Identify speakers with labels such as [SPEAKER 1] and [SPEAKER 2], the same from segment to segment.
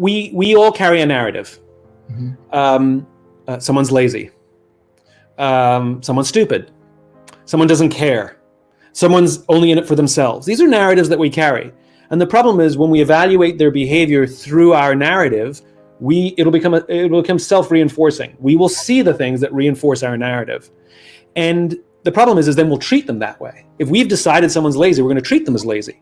[SPEAKER 1] we all carry a narrative. Someone's lazy. Someone's stupid. Someone doesn't care. Someone's only in it for themselves. These are narratives that we carry. And the problem is when we evaluate their behavior through our narrative, it'll become self-reinforcing. We will see the things that reinforce our narrative. And the problem is then we'll treat them that way. If we've decided someone's lazy, we're going to treat them as lazy.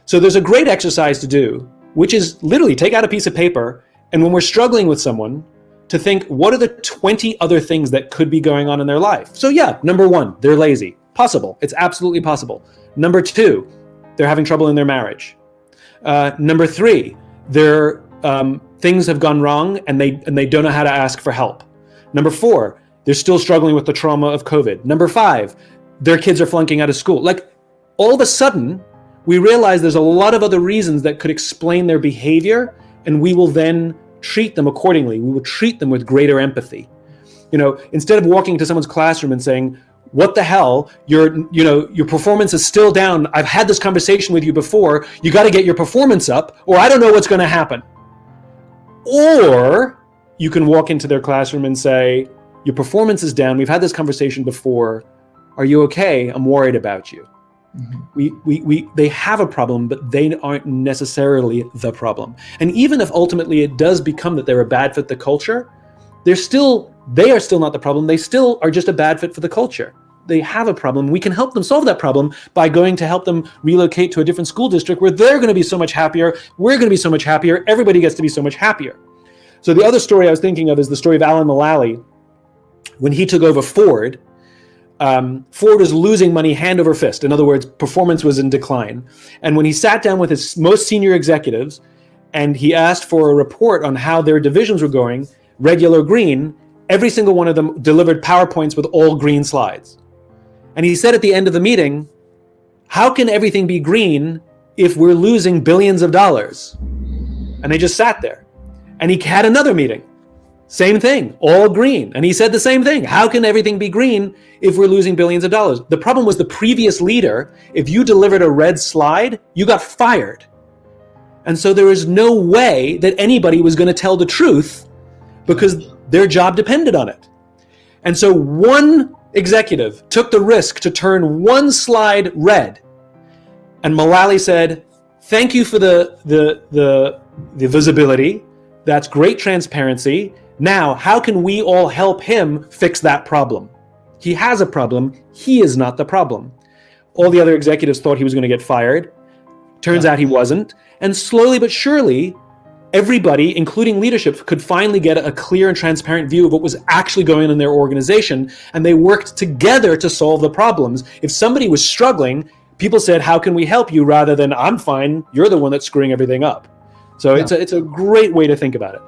[SPEAKER 1] So there's a great exercise to do, which is literally take out a piece of paper, and when we're struggling with someone, to think, what are the 20 other things that could be going on in their life? So yeah, number one, they're lazy. Possible. It's absolutely possible. Number two, they're having trouble in their marriage. Number three, their things have gone wrong and they don't know how to ask for help. Number four, they're still struggling with the trauma of COVID. Number five, their kids are flunking out of school. Like all of a sudden, we realize there's a lot of other reasons that could explain their behavior, and we will then treat them accordingly. We will treat them with greater empathy. Instead of walking into someone's classroom and saying, what the hell, your performance is still down. I've had this conversation with you before. You got to get your performance up, or I don't know what's going to happen. Or you can walk into their classroom and say, your performance is down. We've had this conversation before. Are you okay? I'm worried about you. They have a problem, but they aren't necessarily the problem. And even if ultimately it does become that they're a bad fit for the culture, they are still not the problem. They still are just a bad fit for the culture. They have a problem. We can help them solve that problem by going to help them relocate to a different school district where they're going to be so much happier. We're going to be so much happier. Everybody gets to be so much happier. So the other story I was thinking of is the story of Alan Mullally. When he took over Ford, Ford was losing money hand over fist. In other words, performance was in decline. And when he sat down with his most senior executives and he asked for a report on how their divisions were going, red, yellow, green, every single one of them delivered PowerPoints with all green slides. And he said at the end of the meeting, how can everything be green if we're losing billions of dollars? And they just sat there. And he had another meeting. Same thing, all green. And he said the same thing. How can everything be green if we're losing billions of dollars? The problem was the previous leader, if you delivered a red slide, you got fired. And so there was no way that anybody was going to tell the truth because their job depended on it. And so one executive took the risk to turn one slide red. And Mullally said, thank you for the visibility. That's great transparency. Now, how can we all help him fix that problem? He has a problem. He is not the problem. All the other executives thought he was going to get fired. Turns out he wasn't. And slowly but surely, everybody, including leadership, could finally get a clear and transparent view of what was actually going on in their organization. And they worked together to solve the problems. If somebody was struggling, people said, how can we help you? Rather than, I'm fine, you're the one that's screwing everything up. So it's a great way to think about it.